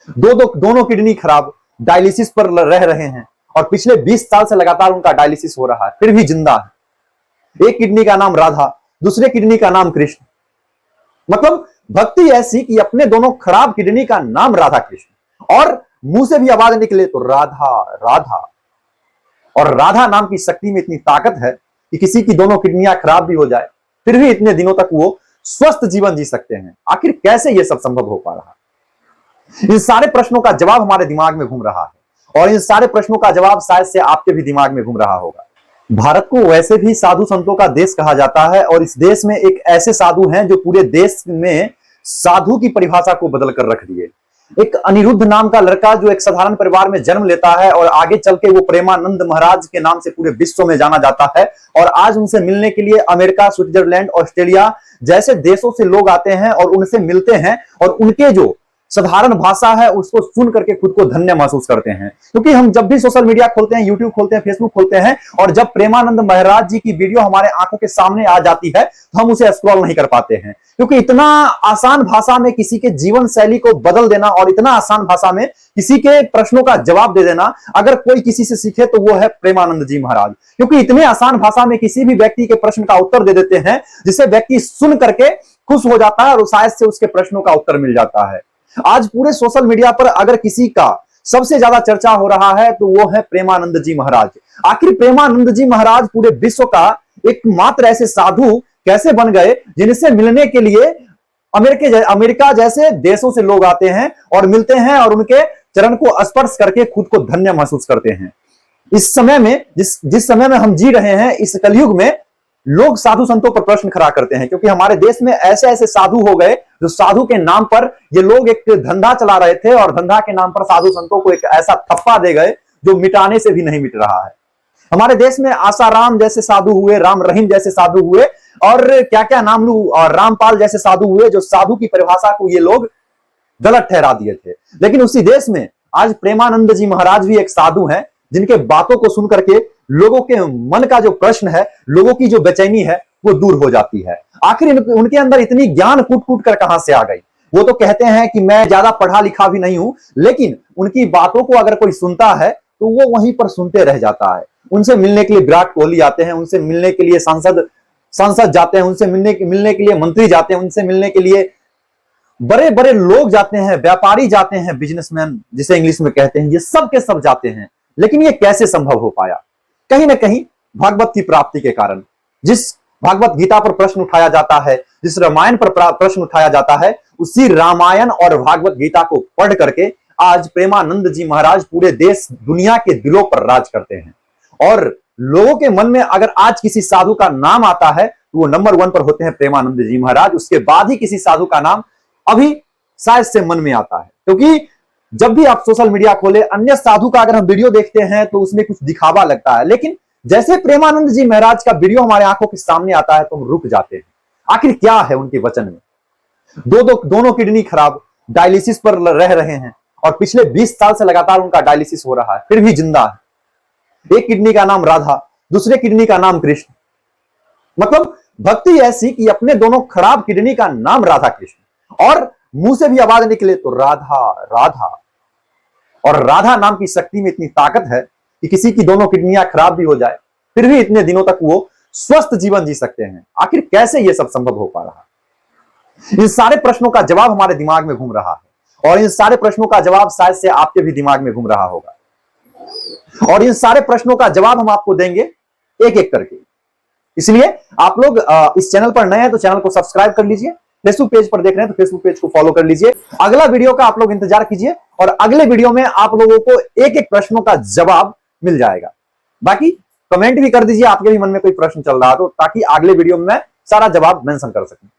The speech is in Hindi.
दोनों किडनी खराब, डायलिसिस पर रह रहे हैं और पिछले 20 साल से लगातार उनका डायलिसिस हो रहा है, फिर भी जिंदा है। एक किडनी का नाम राधा, दूसरे किडनी का नाम कृष्ण। मतलब भक्ति ऐसी कि अपने दोनों खराब किडनी का नाम राधा कृष्ण, और मुंह से भी आवाज निकले तो राधा राधा। और राधा नाम की शक्ति में इतनी ताकत है कि किसी की दोनों किडनियां खराब भी हो जाए फिर भी इतने दिनों तक वो स्वस्थ जीवन जी सकते हैं। आखिर कैसे ये सब संभव हो पा रहा है? इन सारे प्रश्नों का जवाब हमारे दिमाग में घूम रहा है, और इन सारे प्रश्नों का जवाब शायद से आपके भी दिमाग में घूम रहा होगा। भारत को वैसे भी साधु संतों का देश कहा जाता है, और इस देश में एक ऐसे साधु हैं जो पूरे देश में साधु की परिभाषा को बदल कर रख दिए। एक अनिरुद्ध नाम का लड़का जो एक साधारण परिवार में जन्म लेता है और आगे चल के वो प्रेमानंद महाराज के नाम से पूरे विश्व में जाना जाता है, और आज उनसे मिलने के लिए अमेरिका, स्विट्जरलैंड, ऑस्ट्रेलिया जैसे देशों से लोग आते हैं और उनसे मिलते हैं, और उनके जो साधारण भाषा है उसको सुन करके खुद को धन्य महसूस करते हैं। क्योंकि हम जब भी सोशल मीडिया खोलते हैं, यूट्यूब खोलते हैं, फेसबुक खोलते हैं, और जब प्रेमानंद महाराज जी की वीडियो हमारे आंखों के सामने आ जाती है तो हम उसे स्क्रॉल नहीं कर पाते हैं, क्योंकि इतना आसान भाषा में किसी के जीवन शैली को बदल देना और इतना आसान भाषा में किसी के प्रश्नों का जवाब दे देना, अगर कोई किसी से सीखे तो वो है प्रेमानंद जी महाराज। क्योंकि इतने आसान भाषा में किसी भी व्यक्ति के प्रश्न का उत्तर दे देते हैं जिसे व्यक्ति सुन करके खुश हो जाता है और शायद से उसके प्रश्नों का उत्तर मिल जाता है। आज पूरे सोशल मीडिया पर अगर किसी का सबसे ज्यादा चर्चा हो रहा है तो वो है प्रेमानंद जी महाराज। आखिर प्रेमानंद जी महाराज पूरे विश्व का एकमात्र ऐसे साधु कैसे बन गए जिनसे मिलने के लिए अमेरिका जैसे देशों से लोग आते हैं और मिलते हैं और उनके चरण को स्पर्श करके खुद को धन्य महसूस करते हैं। इस समय में जिस समय में हम जी रहे हैं, इस कलयुग में लोग साधु संतों पर प्रश्न खड़ा करते हैं, क्योंकि हमारे देश में ऐसे ऐसे साधु हो गए जो साधु के नाम पर ये लोग एक धंधा चला रहे थे, और धंधा के नाम पर साधु संतों को एक ऐसा थप्पा दे गए जो मिटाने से भी नहीं मिट रहा है। हमारे देश में आसाराम जैसे साधु हुए, राम रहीम जैसे साधु हुए, और क्या क्या नाम लू, और रामपाल जैसे साधु हुए, जो साधु की परिभाषा को ये लोग गलत ठहरा दिए थे। लेकिन उसी देश में आज प्रेमानंद जी महाराज भी एक साधु हैं जिनके बातों को सुन करके लोगों के मन का जो प्रश्न है, लोगों की जो बेचैनी है, वो दूर हो जाती है। आखिर उनके अंदर इतनी ज्ञान कूट कूट कर कहां से आ गई? वो तो कहते हैं कि मैं ज्यादा पढ़ा लिखा भी नहीं हूं, लेकिन उनकी बातों को अगर कोई सुनता है तो वो वहीं पर सुनते रह जाता है। उनसे मिलने के लिए विराट कोहली आते हैं, उनसे मिलने के लिए सांसद जाते हैं, उनसे मिलने के लिए मंत्री जाते हैं, उनसे मिलने के लिए बड़े बड़े लोग जाते हैं, व्यापारी जाते हैं, बिजनेसमैन जिसे इंग्लिश में कहते हैं, ये सब के सब जाते हैं। लेकिन ये कैसे संभव हो पाया? कहीं ना कहीं भागवत की प्राप्ति के कारण। जिस भागवत गीता पर प्रश्न उठाया जाता है, जिस रामायण पर प्रश्न उठाया जाता है, उसी रामायण और भागवत गीता को पढ़ करके आज प्रेमानंद जी महाराज पूरे देश दुनिया के दिलों पर राज करते हैं। और लोगों के मन में अगर आज किसी साधु का नाम आता है तो वो नंबर 1 पर होते हैं प्रेमानंद जी महाराज। उसके बाद ही किसी साधु का नाम अभी शायद से मन में आता है, क्योंकि जब भी आप सोशल मीडिया खोले, अन्य साधु का अगर हम वीडियो देखते हैं तो उसमें कुछ दिखावा लगता है, लेकिन जैसे प्रेमानंद जी महाराज का वीडियो हमारे आंखों के सामने आता है तो हम रुक जाते हैं। आखिर क्या है उनके वचन में? दोनों किडनी खराब, डायलिसिस पर रह रहे हैं और पिछले 20 साल से लगातार उनका डायलिसिस हो रहा है, फिर भी जिंदा है। एक किडनी का नाम राधा, दूसरे किडनी का नाम कृष्ण। मतलब भक्ति ऐसी कि अपने दोनों खराब किडनी का नाम राधा कृष्ण, और मुंह से भी आवाज निकले तो राधा राधा। और राधा नाम की शक्ति में इतनी ताकत है कि किसी की दोनों किडनियां खराब भी हो जाए फिर भी इतने दिनों तक वो स्वस्थ जीवन जी सकते हैं। आखिर कैसे ये सब संभव हो पा रहा है? इन सारे प्रश्नों का जवाब हमारे दिमाग में घूम रहा है, और इन सारे प्रश्नों का जवाब शायद से आपके भी दिमाग में घूम रहा होगा, और इन सारे प्रश्नों का जवाब हम आपको देंगे एक एक करके। इसलिए आप लोग इस चैनल पर नए हैं तो चैनल को सब्सक्राइब कर लीजिए, फेसबुक पेज पर देख रहे हैं तो फेसबुक पेज को फॉलो कर लीजिए। अगला वीडियो का आप लोग इंतजार कीजिए, और अगले वीडियो में आप लोगों को एक एक प्रश्नों का जवाब मिल जाएगा। बाकी कमेंट भी कर दीजिए आपके भी मन में कोई प्रश्न चल रहा हो, तो ताकि अगले वीडियो में मैं सारा जवाब मेंशन कर सकूं।